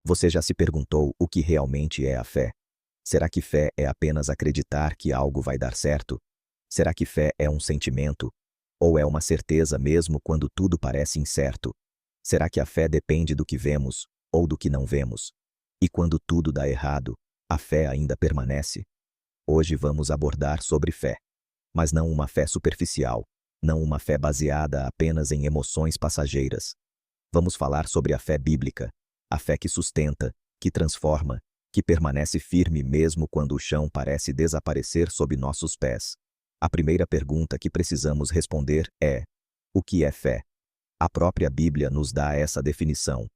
Você já se perguntou o que realmente é a fé? Será que fé é apenas acreditar que algo vai dar certo? Será que fé é um sentimento? Ou é uma certeza mesmo quando tudo parece incerto? Será que a fé depende do que vemos ou do que não vemos? E quando tudo dá errado, a fé ainda permanece? Hoje vamos abordar sobre fé. Mas não uma fé superficial, não uma fé baseada apenas em emoções passageiras. Vamos falar sobre a fé bíblica, a fé que sustenta, que transforma, que permanece firme mesmo quando o chão parece desaparecer sob nossos pés. A primeira pergunta que precisamos responder é: o que é fé? A própria Bíblia nos dá essa definição.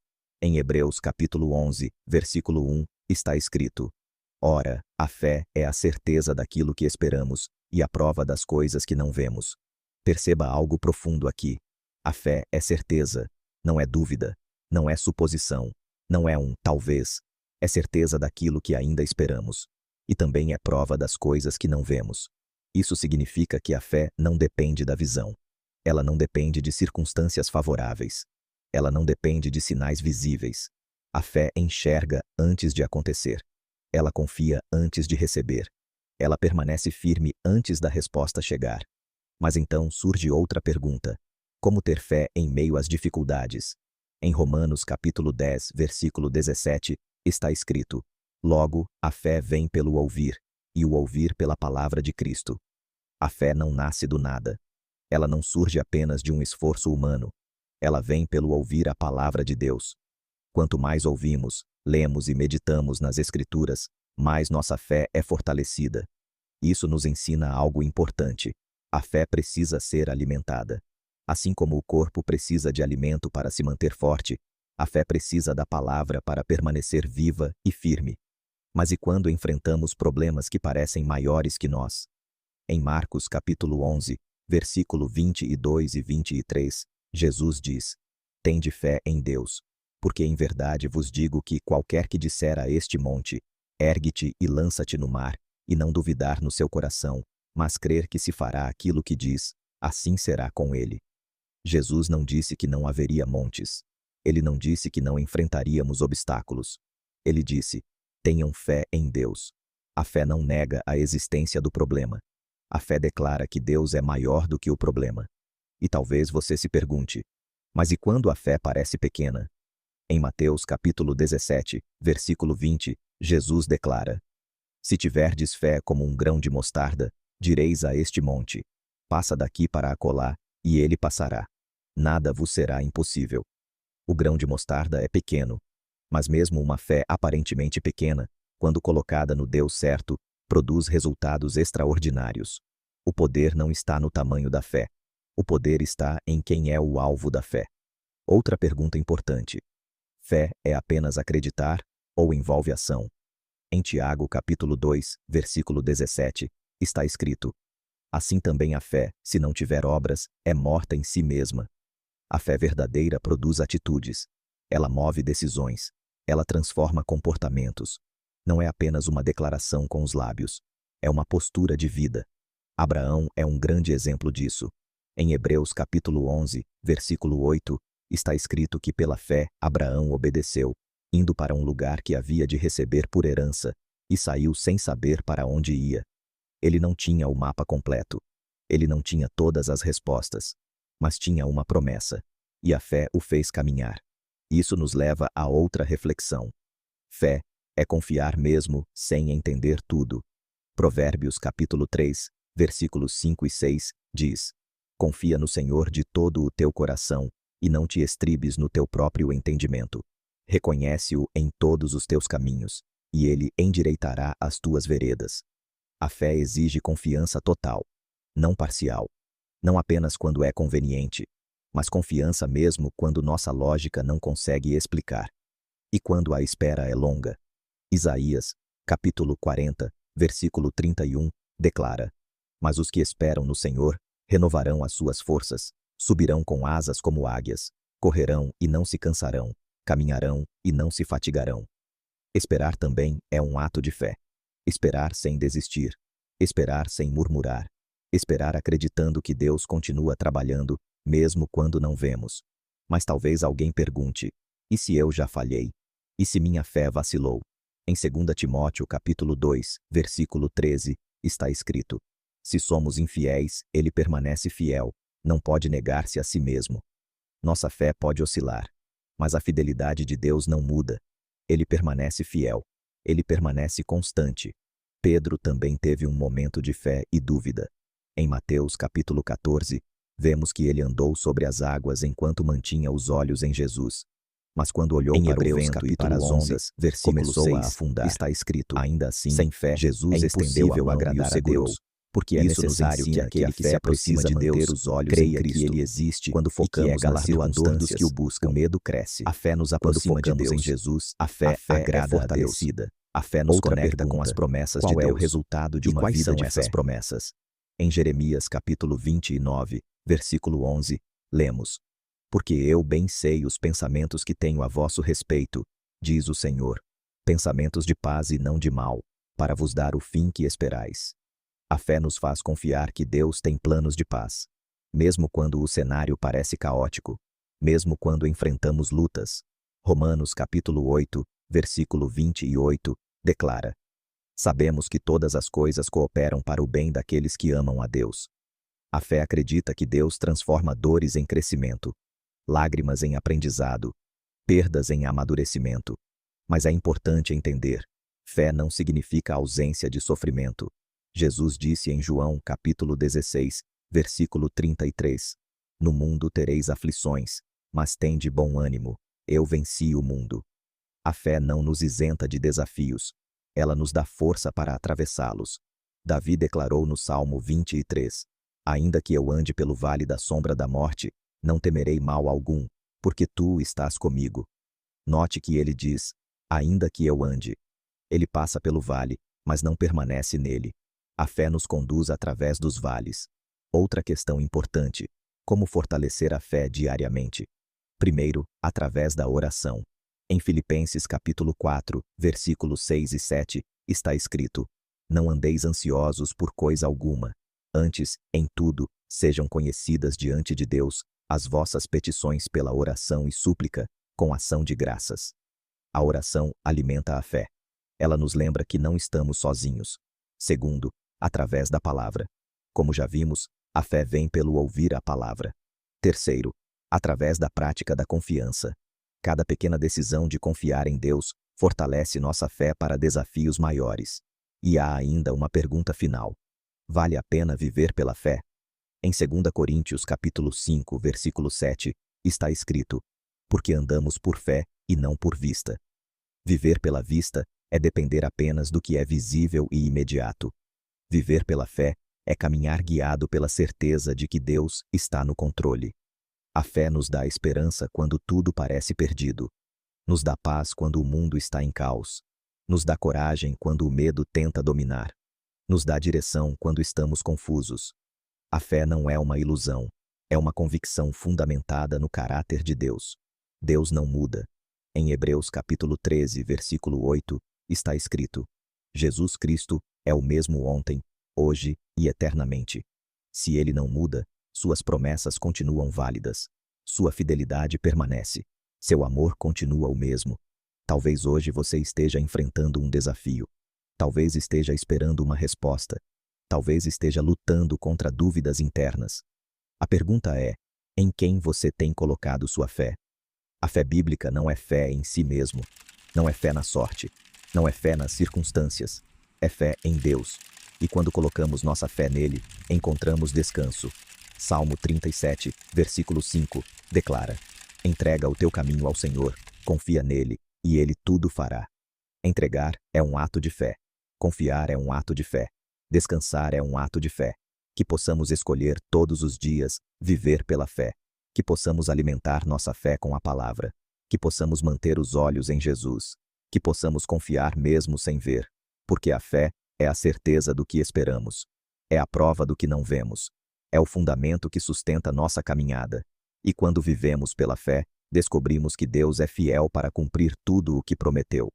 Em Hebreus capítulo 11, versículo 1, está escrito: Ora, a fé é a certeza daquilo que esperamos e a prova das coisas que não vemos. Perceba algo profundo aqui. A fé é certeza, não é dúvida, não é suposição, não é um talvez. É certeza daquilo que ainda esperamos. E também é prova das coisas que não vemos. Isso significa que a fé não depende da visão. Ela não depende de circunstâncias favoráveis. Ela não depende de sinais visíveis. A fé enxerga antes de acontecer. Ela confia antes de receber. Ela permanece firme antes da resposta chegar. Mas então surge outra pergunta: como ter fé em meio às dificuldades? Em Romanos capítulo 10, versículo 17, está escrito: Logo, a fé vem pelo ouvir, e o ouvir pela palavra de Cristo. A fé não nasce do nada. Ela não surge apenas de um esforço humano. Ela vem pelo ouvir a palavra de Deus. Quanto mais ouvimos, lemos e meditamos nas Escrituras, mais nossa fé é fortalecida. Isso nos ensina algo importante. A fé precisa ser alimentada. Assim como o corpo precisa de alimento para se manter forte, a fé precisa da palavra para permanecer viva e firme. Mas e quando enfrentamos problemas que parecem maiores que nós? Em Marcos capítulo 11, versículo 22 e 23, Jesus diz: Tende fé em Deus, porque em verdade vos digo que qualquer que disser a este monte, ergue-te e lança-te no mar, e não duvidar no seu coração, mas crer que se fará aquilo que diz, assim será com ele. Jesus não disse que não haveria montes. Ele não disse que não enfrentaríamos obstáculos. Ele disse: tenham fé em Deus. A fé não nega a existência do problema. A fé declara que Deus é maior do que o problema. E talvez você se pergunte: mas e quando a fé parece pequena? Em Mateus capítulo 17, versículo 20, Jesus declara: Se tiverdes fé como um grão de mostarda, direis a este monte: passa daqui para acolá, e ele passará. Nada vos será impossível. O grão de mostarda é pequeno, mas mesmo uma fé aparentemente pequena, quando colocada no Deus certo, produz resultados extraordinários. O poder não está no tamanho da fé. O poder está em quem é o alvo da fé. Outra pergunta importante: fé é apenas acreditar ou envolve ação? Em Tiago capítulo 2, versículo 17, está escrito: Assim também a fé, se não tiver obras, é morta em si mesma. A fé verdadeira produz atitudes. Ela move decisões. Ela transforma comportamentos. Não é apenas uma declaração com os lábios. É uma postura de vida. Abraão é um grande exemplo disso. Em Hebreus capítulo 11, versículo 8, está escrito que pela fé Abraão obedeceu, indo para um lugar que havia de receber por herança, e saiu sem saber para onde ia. Ele não tinha o mapa completo. Ele não tinha todas as respostas. Mas tinha uma promessa. E a fé o fez caminhar. Isso nos leva a outra reflexão. Fé é confiar mesmo sem entender tudo. Provérbios capítulo 3, versículos 5 e 6, diz: Confia no Senhor de todo o teu coração, e não te estribes no teu próprio entendimento. Reconhece-o em todos os teus caminhos, e ele endireitará as tuas veredas. A fé exige confiança total, não parcial. Não apenas quando é conveniente, mas confiança mesmo quando nossa lógica não consegue explicar. E quando a espera é longa. Isaías, capítulo 40, versículo 31, declara: Mas os que esperam no Senhor renovarão as suas forças, subirão com asas como águias, correrão e não se cansarão, caminharão e não se fatigarão. Esperar também é um ato de fé. Esperar sem desistir. Esperar sem murmurar. Esperar acreditando que Deus continua trabalhando, mesmo quando não vemos. Mas talvez alguém pergunte: e se eu já falhei? E se minha fé vacilou? Em 2 Timóteo capítulo 2, versículo 13, está escrito: se somos infiéis, ele permanece fiel, não pode negar-se a si mesmo. Nossa fé pode oscilar, mas a fidelidade de Deus não muda. Ele permanece fiel. Ele permanece constante. Pedro também teve um momento de fé e dúvida. Em Mateus capítulo 14, vemos que ele andou sobre as águas enquanto mantinha os olhos em Jesus. Mas quando olhou Em para Hebreus, o vento e capítulo para as 11, ondas, começou 6, a afundar. Está escrito: ainda assim, sem fé, Jesus é estendeu a impossível mão e o agradar a segurou, Deus, porque é Isso nos necessário que ensina aquele que se aproxima de Deus os olhos creia em que Cristo, ele existe quando e que é focamos nas galardoador dos que o circunstâncias, buscam. o medo cresce. A fé nos Quando aproxima de focamos Deus. em Jesus, A fé é agrada a Deus. fortalecida. A fé nos Outra conecta com as pergunta: promessas qual de Deus. é o resultado de E uma quais vida são de essas fé? promessas? Em Jeremias capítulo 29, versículo 11, lemos: porque eu bem sei os pensamentos que tenho a vosso respeito, diz o Senhor, pensamentos de paz e não de mal, para vos dar o fim que esperais. A fé nos faz confiar que Deus tem planos de paz. Mesmo quando o cenário parece caótico, mesmo quando enfrentamos lutas. Romanos capítulo 8, versículo 28, declara: sabemos que todas as coisas cooperam para o bem daqueles que amam a Deus. A fé acredita que Deus transforma dores em crescimento, lágrimas em aprendizado, perdas em amadurecimento. Mas é importante entender: fé não significa ausência de sofrimento. Jesus disse em João capítulo 16, versículo 33: no mundo tereis aflições, mas tende bom ânimo, eu venci o mundo. A fé não nos isenta de desafios, ela nos dá força para atravessá-los. Davi declarou no Salmo 23: ainda que eu ande pelo vale da sombra da morte, não temerei mal algum, porque tu estás comigo. Note que ele diz: ainda que eu ande. Ele passa pelo vale, mas não permanece nele. A fé nos conduz através dos vales. Outra questão importante: como fortalecer a fé diariamente? Primeiro, através da oração. Em Filipenses capítulo 4, versículos 6 e 7, está escrito: não andeis ansiosos por coisa alguma. Antes, em tudo, sejam conhecidas diante de Deus as vossas petições pela oração e súplica, com ação de graças. A oração alimenta a fé. Ela nos lembra que não estamos sozinhos. Segundo, através da palavra. Como já vimos, a fé vem pelo ouvir a palavra. Terceiro, através da prática da confiança. Cada pequena decisão de confiar em Deus fortalece nossa fé para desafios maiores. E há ainda uma pergunta final: vale a pena viver pela fé? Em 2 Coríntios capítulo 5, versículo 7, está escrito: porque andamos por fé e não por vista. Viver pela vista é depender apenas do que é visível e imediato. Viver pela fé é caminhar guiado pela certeza de que Deus está no controle. A fé nos dá esperança quando tudo parece perdido. Nos dá paz quando o mundo está em caos. Nos dá coragem quando o medo tenta dominar. Nos dá direção quando estamos confusos. A fé não é uma ilusão, é uma convicção fundamentada no caráter de Deus. Deus não muda. Em Hebreus capítulo 13, versículo 8, está escrito: Jesus Cristo é o mesmo ontem, hoje e eternamente. Se ele não muda, suas promessas continuam válidas. Sua fidelidade permanece. Seu amor continua o mesmo. Talvez hoje você esteja enfrentando um desafio. Talvez esteja esperando uma resposta. Talvez esteja lutando contra dúvidas internas. A pergunta é: em quem você tem colocado sua fé? A fé bíblica não é fé em si mesmo. Não é fé na sorte. Não é fé nas circunstâncias. É fé em Deus. E quando colocamos nossa fé nele, encontramos descanso. Salmo 37, versículo 5, declara: entrega o teu caminho ao Senhor, confia nele, e ele tudo fará. Entregar é um ato de fé. Confiar é um ato de fé. Descansar é um ato de fé. Que possamos escolher todos os dias viver pela fé. Que possamos alimentar nossa fé com a palavra. Que possamos manter os olhos em Jesus. Que possamos confiar mesmo sem ver. Porque a fé é a certeza do que esperamos. É a prova do que não vemos. É o fundamento que sustenta nossa caminhada. E quando vivemos pela fé, descobrimos que Deus é fiel para cumprir tudo o que prometeu.